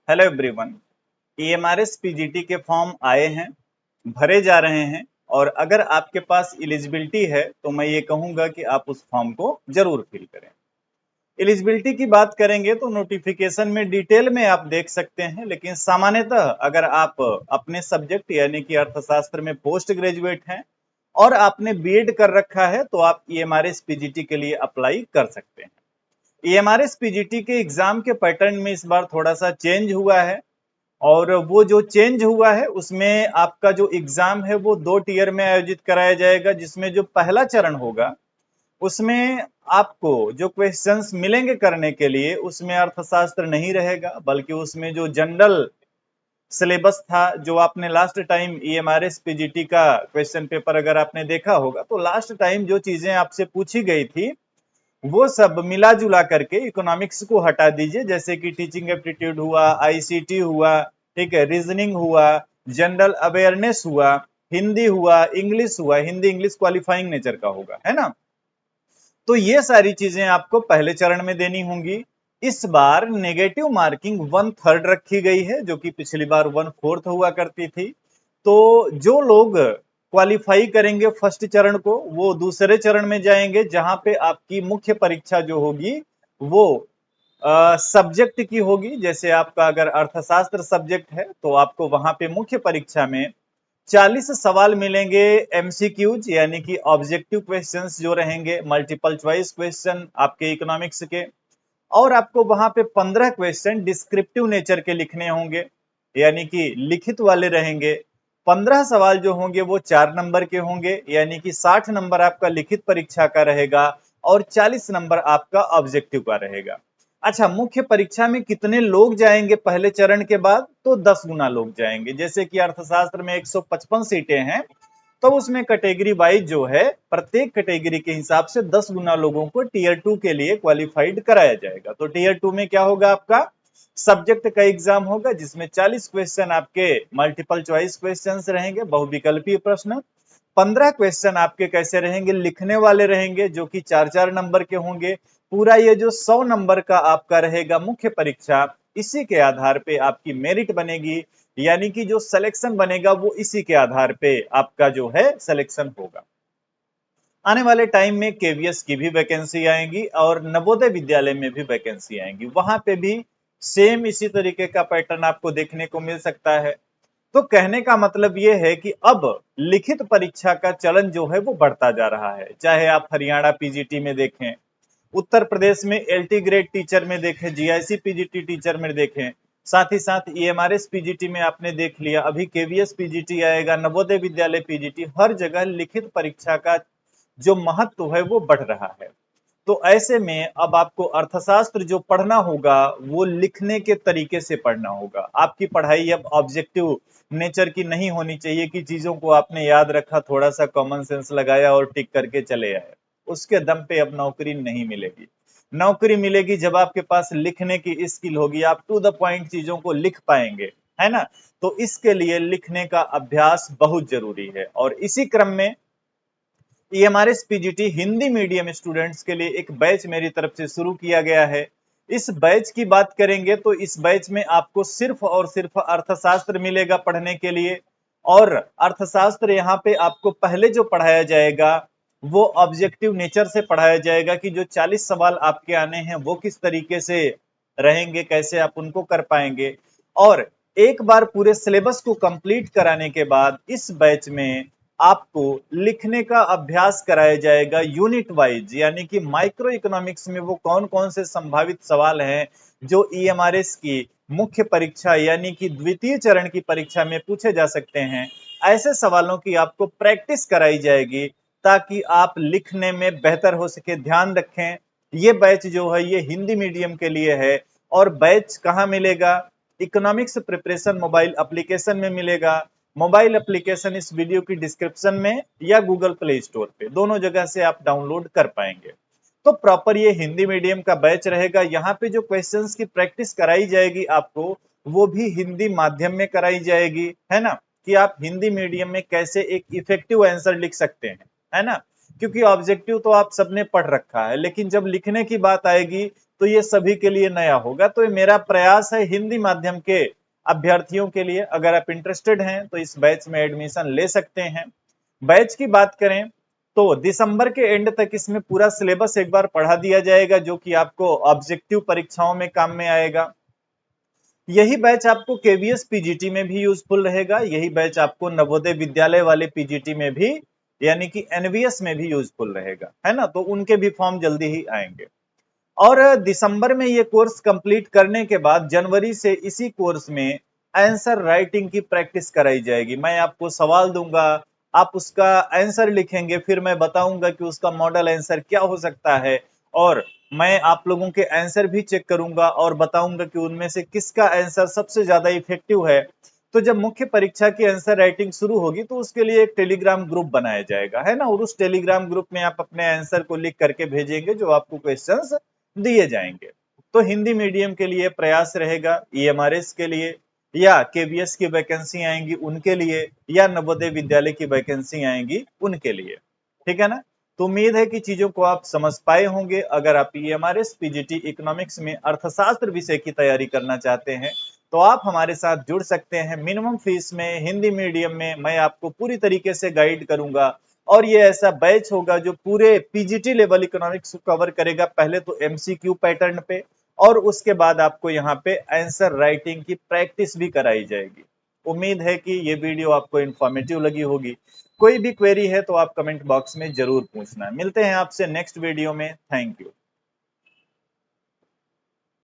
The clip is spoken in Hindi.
Hello everyone. ईएमआरएस पीजीटी के फॉर्म आए हैं, भरे जा रहे हैं और अगर आपके पास एलिजिबिलिटी है तो मैं ये कहूंगा कि आप उस फॉर्म को जरूर फिल करें। एलिजिबिलिटी की बात करेंगे तो नोटिफिकेशन में डिटेल में आप देख सकते हैं, लेकिन सामान्यतः अगर आप अपने सब्जेक्ट यानी कि अर्थशास्त्र में पोस्ट ग्रेजुएट हैं और आपने बीएड कर रखा है तो आप ईएमआरएस पीजीटी के लिए अप्लाई कर सकते हैं। ईएमआरएस पीजीटी के एग्जाम के पैटर्न में इस बार थोड़ा सा चेंज हुआ है और वो जो चेंज हुआ है उसमें आपका जो एग्जाम है वो 2 टियर में आयोजित कराया जाएगा, जिसमें जो पहला चरण होगा उसमें आपको जो क्वेश्चंस मिलेंगे करने के लिए उसमें अर्थशास्त्र नहीं रहेगा, बल्कि उसमें जो जनरल सिलेबस था, जो आपने लास्ट टाइम ईएमआरएस पीजीटी का क्वेश्चन पेपर अगर आपने देखा होगा तो लास्ट टाइम जो चीजें आपसे पूछी गई थी वो सब मिला जुला करके इकोनॉमिक्स को हटा दीजिए, जैसे कि टीचिंग एप्टीट्यूड हुआ, आईसीटी हुआ, ठीक है, रीजनिंग हुआ, जनरल अवेयरनेस हुआ, हिंदी हुआ, इंग्लिश हुआ, हिंदी इंग्लिश क्वालिफाइंग नेचर का होगा, है ना। तो ये सारी चीजें आपको पहले चरण में देनी होंगी। इस बार नेगेटिव मार्किंग 1/3 रखी गई है, जो कि पिछली बार 1/4 हुआ करती थी। तो जो लोग क्वालिफाई करेंगे फर्स्ट चरण को वो दूसरे चरण में जाएंगे, जहां पे आपकी मुख्य परीक्षा जो होगी वो सब्जेक्ट की होगी। जैसे आपका अगर अर्थशास्त्र सब्जेक्ट है तो आपको वहां पे मुख्य परीक्षा में 40 सवाल मिलेंगे एमसीक्यूज, यानी कि ऑब्जेक्टिव क्वेश्चंस जो रहेंगे, मल्टीपल चॉइस क्वेश्चन आपके इकोनॉमिक्स के। और आपको वहां पे 15 क्वेश्चन डिस्क्रिप्टिव नेचर के लिखने होंगे, यानी कि लिखित वाले रहेंगे। 15 सवाल जो होंगे वो 4 नंबर के होंगे, यानी कि 60 नंबर आपका लिखित परीक्षा का रहेगा और 40 नंबर आपका ऑब्जेक्टिव का रहेगा। अच्छा, मुख्य परीक्षा में कितने लोग जाएंगे पहले चरण के बाद? तो 10 गुना लोग जाएंगे। जैसे कि अर्थशास्त्र में 155 सीटें हैं, तो उसमें कैटेगरी वाइज जो है प्रत्येक कैटेगरी के हिसाब से 10 गुना लोगों को टीयर 2 के लिए क्वालिफाइड कराया जाएगा। तो टीयर 2 में क्या होगा, आपका सब्जेक्ट का एग्जाम होगा, जिसमें 40 क्वेश्चन आपके मल्टीपल चॉइस क्वेश्चंस रहेंगे, बहुविकल्पीय प्रश्न। 15 क्वेश्चन आपके कैसे रहेंगे, लिखने वाले रहेंगे, जो कि 4-4 नंबर के होंगे। पूरा ये जो 100 नंबर का आपका रहेगा मुख्य परीक्षा, इसी के आधार पे आपकी मेरिट बनेगी, यानी कि जो सिलेक्शन बनेगा वो इसी के आधार पे आपका जो है सिलेक्शन होगा। आने वाले टाइम में केवीएस की भी वैकेंसी आएंगी और नवोदय विद्यालय में भी वैकेंसी आएंगी, वहां पे भी सेम इसी तरीके का पैटर्न आपको देखने को मिल सकता है। तो कहने का मतलब ये है कि अब लिखित परीक्षा का चलन जो है वो बढ़ता जा रहा है। चाहे आप हरियाणा पीजीटी में देखें, उत्तर प्रदेश में एलटी ग्रेड टीचर में देखें, जीआईसी पीजीटी टीचर में देखें, साथ ही साथ ईएमआरएस पीजीटी में आपने देख लिया, अभी केवीएस पीजीटी आएगा, नवोदय विद्यालय पीजीटी, हर जगह लिखित परीक्षा का जो महत्व है वो बढ़ रहा है। तो ऐसे में अब आपको अर्थशास्त्र जो पढ़ना होगा वो लिखने के तरीके से पढ़ना होगा। आपकी पढ़ाई अब ऑब्जेक्टिव नेचर की नहीं होनी चाहिए कि चीजों को आपने याद रखा, थोड़ा सा कॉमन सेंस लगाया और टिक करके चले आए। उसके दम पे अब नौकरी नहीं मिलेगी। नौकरी मिलेगी जब आपके पास लिखने की स्किल होगी, आप टू द पॉइंट चीजों को लिख पाएंगे, है ना। तो इसके लिए लिखने का अभ्यास बहुत जरूरी है। और इसी क्रम में EMRS PGT Hindi medium students के लिए एक बैच मेरी तरफ से शुरू किया गया है। इस बैच की बात करेंगे तो इस बैच में आपको सिर्फ और सिर्फ अर्थशास्त्र मिलेगा पढ़ने के लिए। और अर्थशास्त्र यहाँ पे आपको पहले जो पढ़ाया जाएगा वो ऑब्जेक्टिव नेचर से पढ़ाया जाएगा कि जो 40 सवाल आपके आने हैं वो किस तरीके से रहेंगे, कैसे आप उनको कर पाएंगे। और एक बार पूरे सिलेबस को कंप्लीट कराने के बाद इस बैच में आपको लिखने का अभ्यास कराया जाएगा यूनिट वाइज, यानी कि माइक्रो इकोनॉमिक्स में वो कौन कौन से संभावित सवाल हैं जो ईएमआरएस की मुख्य परीक्षा यानी कि द्वितीय चरण की परीक्षा में पूछे जा सकते हैं। ऐसे सवालों की आपको प्रैक्टिस कराई जाएगी ताकि आप लिखने में बेहतर हो सके। ध्यान रखें, ये बैच जो है ये हिंदी मीडियम के लिए है। और बैच कहाँ मिलेगा? इकोनॉमिक्स प्रिपरेशन मोबाइल एप्लीकेशन में मिलेगा। मोबाइल एप्लीकेशन इस वीडियो की डिस्क्रिप्शन में या गूगल प्ले स्टोर पे, दोनों जगह से आप डाउनलोड कर पाएंगे। तो प्रॉपर ये हिंदी मीडियम का बैच रहेगा। यहाँ पे जो क्वेश्चंस की प्रैक्टिस कराई जाएगी आपको वो भी हिंदी माध्यम में कराई जाएगी, है ना, कि आप हिंदी मीडियम में कैसे एक इफेक्टिव आंसर लिख सकते हैं, है ना। क्योंकि ऑब्जेक्टिव तो आप सबने पढ़ रखा है, लेकिन जब लिखने की बात आएगी तो ये सभी के लिए नया होगा। तो ये मेरा प्रयास है हिंदी माध्यम के अभ्यर्थियों के लिए। अगर आप इंटरेस्टेड हैं तो इस बैच में एडमिशन ले सकते हैं। बैच की बात करें तो दिसंबर के एंड तक इसमें पूरा सिलेबस एक बार पढ़ा दिया जाएगा, जो कि आपको ऑब्जेक्टिव परीक्षाओं में काम में आएगा। यही बैच आपको केवीएस पीजीटी में भी यूजफुल रहेगा। यही बैच आपको नवोदय विद्यालय वाले पीजीटी में भी, यानी कि एनवीएस में भी यूजफुल रहेगा, है ना। तो उनके भी फॉर्म जल्दी ही आएंगे। और दिसंबर में ये कोर्स कंप्लीट करने के बाद जनवरी से इसी कोर्स में आंसर राइटिंग की प्रैक्टिस कराई जाएगी। मैं आपको सवाल दूंगा, आप उसका आंसर लिखेंगे, फिर मैं बताऊंगा कि उसका मॉडल आंसर क्या हो सकता है, और मैं आप लोगों के आंसर भी चेक करूंगा और बताऊंगा कि उनमें से किसका आंसर सबसे ज्यादा इफेक्टिव है। तो जब मुख्य परीक्षा की आंसर राइटिंग शुरू होगी तो उसके लिए एक टेलीग्राम ग्रुप बनाया जाएगा, है ना, और उस टेलीग्राम ग्रुप में आप अपने आंसर को लिख करके भेजेंगे जो आपको क्वेश्चंस दिए जाएंगे। तो हिंदी मीडियम के लिए प्रयास रहेगा, ईएमआरएस के लिए, या केवीएस की वैकेंसी आएंगी उनके लिए, या नवोदय विद्यालय की वैकेंसी आएंगी उनके लिए, ठीक है ना। तो उम्मीद है कि चीजों को आप समझ पाए होंगे। अगर आप ईएमआरएस पीजीटी इकोनॉमिक्स में अर्थशास्त्र विषय की तैयारी करना चाहते हैं तो आप हमारे साथ जुड़ सकते हैं। मिनिमम फीस में हिंदी मीडियम में मैं आपको पूरी तरीके से गाइड करूंगा, और ये ऐसा बैच होगा जो पूरे पीजीटी लेवल इकोनॉमिक्स को कवर करेगा। पहले तो एमसीक्यू पैटर्न पे, और उसके बाद आपको यहाँ पे आंसर राइटिंग की प्रैक्टिस भी कराई जाएगी। उम्मीद है कि ये वीडियो आपको इंफॉर्मेटिव लगी होगी। कोई भी क्वेरी है तो आप कमेंट बॉक्स में जरूर पूछना। मिलते हैं आपसे नेक्स्ट वीडियो में। Thank you.